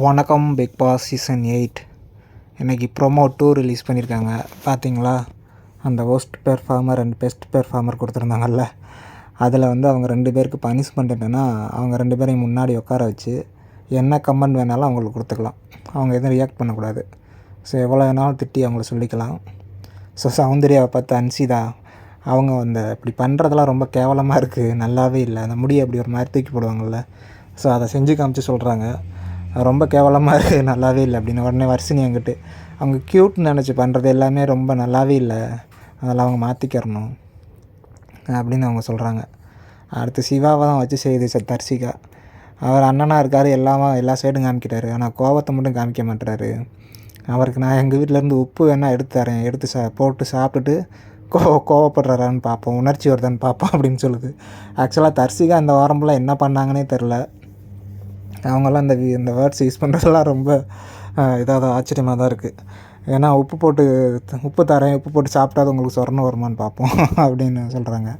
வணக்கம். Big Boss season 8 இன்றைக்கி promo 2 release பண்ணியிருக்காங்க. பார்த்தீங்களா? அந்த worst performer and best performer கொடுத்துருந்தாங்கல்ல, அதில் வந்து அவங்க 2 பேருக்கு பனிஷ்மெண்ட் என்னென்னா, அவங்க 2 பேரையும் முன்னாடி உட்கார வச்சு என்ன கமெண்ட் வேணாலும் அவங்களுக்கு கொடுத்துக்கலாம். அவங்க எதுவும் ரியாக்ட் பண்ணக்கூடாது. ஸோ எவ்வளோ வேணாலும் திட்டி அவங்கள சொல்லிக்கலாம். ஸோ சௌந்தர்யாவை பார்த்து அன்சிதா அவங்க இப்படி பண்ணுறதெல்லாம் ரொம்ப கேவலமாக இருக்குது, நல்லாவே இல்லை, அந்த முடியை அப்படி ஒரு மாதிரி தூக்கி போடுவாங்கள்ல, ஸோ அதை செஞ்சு காமிச்சு சொல்கிறாங்க. ரொம்ப கேவலமாக இருக்குது, நல்லாவே இல்லை அப்படின்னு. உடனே வர்ஷினி என்கிட்ட அவங்க க்யூட்னு நினச்சி பண்ணுறது எல்லாமே ரொம்ப நல்லாவே இல்லை, அதெல்லாம் அவங்க மாற்றிக்கிறணும் அப்படின்னு அவங்க சொல்கிறாங்க. அடுத்து சிவாவை தான் வச்சு செய்யுது தர்சிகா. அவர் அண்ணனாக இருக்கார், எல்லா சைடும் காமிக்கிறாரு, ஆனால் கோவத்தை மட்டும் காமிக்க மாட்டுறாரு. அவருக்கு நான் எங்கள் வீட்டிலேருந்து உப்பு வேணால் எடுத்து தரேன், எடுத்து போட்டு சாப்பிட்டுட்டு கோவப்படுறாரான்னு பார்ப்போம், உணர்ச்சி வருதான்னு பார்ப்போம் அப்படின்னு சொல்லுது. ஆக்சுவலாக தர்சிகா இந்த வாரம் ஃபுல்லாக என்ன பண்ணாங்கன்னே தெரில. அவங்கெல்லாம் இந்த வேர்ட்ஸ் யூஸ் பண்ணுறதெல்லாம் ரொம்ப இதாக ஆச்சரியமாக தான் இருக்குது. ஏன்னா உப்பு தரேன், உப்பு போட்டு சாப்பிட்டா உங்களுக்கு சொரணம் வருமானு பார்ப்போம் அப்படின்னு சொல்கிறாங்க.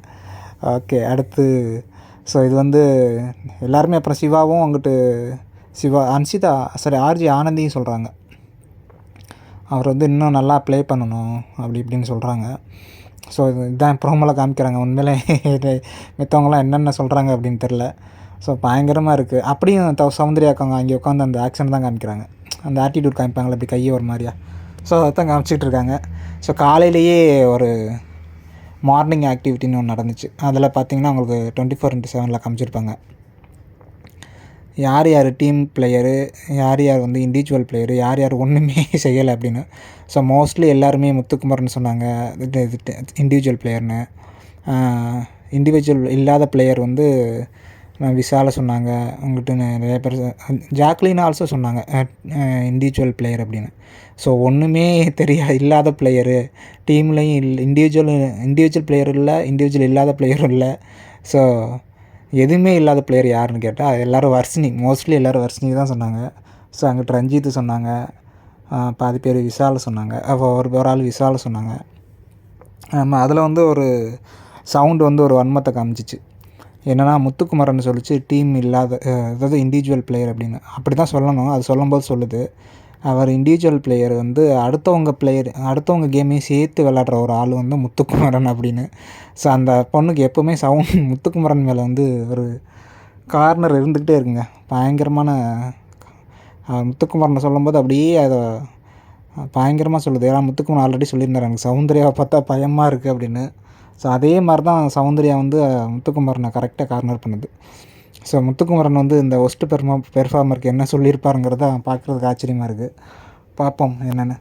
ஓகே, அடுத்து ஸோ இது எல்லாருமே அப்புறம் சிவாவும் அங்கிட்டு அன்சிதா ஆர்ஜி ஆனந்தியும் சொல்கிறாங்க, அவர் இன்னும் நல்லா ப்ளே பண்ணணும் அப்படி இப்படின்னு சொல்கிறாங்க. ஸோ இதுதான் ப்ரோமோவில் காமிக்கிறாங்க. உண்மையிலே மித்தவங்களாம் என்னென்ன சொல்கிறாங்க அப்படின்னு தெரில. ஸோ பயங்கரமாக இருக்குது. அப்படியும் சௌந்தர்யாக்காங்க அங்கே உட்காந்து அந்த ஆக்ஷன் தான் காமிக்கிறாங்க, அந்த ஆட்டிடியூட் காமிப்பாங்களே அப்படி கையை ஒரு மாதிரியா, ஸோ அதை தான் காமிச்சிட்டு இருக்காங்க. ஸோ காலையிலேயே ஒரு மார்னிங் ஆக்டிவிட்டின்னு ஒன்று நடந்துச்சு. அதில் பார்த்திங்கன்னா உங்களுக்கு 24/7 காமிச்சிருப்பாங்க யார் யார் டீம் பிளேயரு, யார் இண்டிவிஜுவல் பிளேயரு, யார் ஒன்றுமே செய்யலை அப்படின்னு. ஸோ மோஸ்ட்லி எல்லாருமே முத்துக்குமரன் சொன்னாங்க இண்டிவிஜுவல் பிளேயர்னு. இண்டிவிஜுவல் இல்லாத பிளேயர் விஷாலை சொன்னாங்க. உங்கள்கிட்ட நிறைய பேர் ஜாக்லின் ஆல்சோ சொன்னாங்க இண்டிவிஜுவல் பிளேயர் அப்படின்னு. ஸோ ஒன்றுமே இல்லாத பிளேயரு டீம்லேயும் இண்டிவிஜுவல் பிளேயர் இல்லை, இண்டிவிஜுவல் இல்லாத பிளேயரும் இல்லை. ஸோ எதுவுமே இல்லாத பிளேயர் யாருன்னு கேட்டால் எல்லோரும் மோஸ்ட்லி எல்லோரும் வர்ஷினி தான் சொன்னாங்க. ஸோ அங்கிட்ட ரஞ்சித் சொன்னாங்க, பாதி பேர் விஷாலை சொன்னாங்க, அப்போ ஒரு ஆள் விஷாலை சொன்னாங்க. அதில் ஒரு சவுண்டு ஒரு வன்மத்தை காமிச்சிச்சு. என்னென்னா முத்துக்குமரன் சொல்லிச்சு டீம் இல்லாத, அதாவது இண்டிவிஜுவல் பிளேயர் அப்படின்னு. அப்படி தான் சொல்லணும், அது சொல்லும்போது சொல்லுது அவர் இண்டிவிஜுவல் பிளேயர் அடுத்தவங்க கேமையும் சேர்த்து விளையாடுற ஒரு ஆள் முத்துக்குமரன் அப்படின்னு. ஸோ அந்த பொண்ணுக்கு எப்போவுமே முத்துக்குமரன் மேலே ஒரு கார்னர் இருந்துக்கிட்டே இருக்குங்க, பயங்கரமான. முத்துக்குமரனை சொல்லும்போது அப்படியே அதை பயங்கரமாக சொல்லுது. ஏன்னா முத்துக்குமரன் ஆல்ரெடி சொல்லியிருந்தார் எனக்கு சௌந்தர்யாவை பார்த்தா பயமாக இருக்குது அப்படின்னு. ஸோ அதே மாதிரி தான் சௌந்தர்யா முத்துக்குமரனை கரெக்டாக கார்னர் பண்ணுது. ஸோ முத்துக்குமரன் இந்த ஒஸ்ட் பெர்ஃபார்மருக்கு என்ன சொல்லியிருப்பாருங்கிறத பார்க்குறதுக்கு ஆச்சரியமாக இருக்குது. பார்ப்போம் என்னென்னு.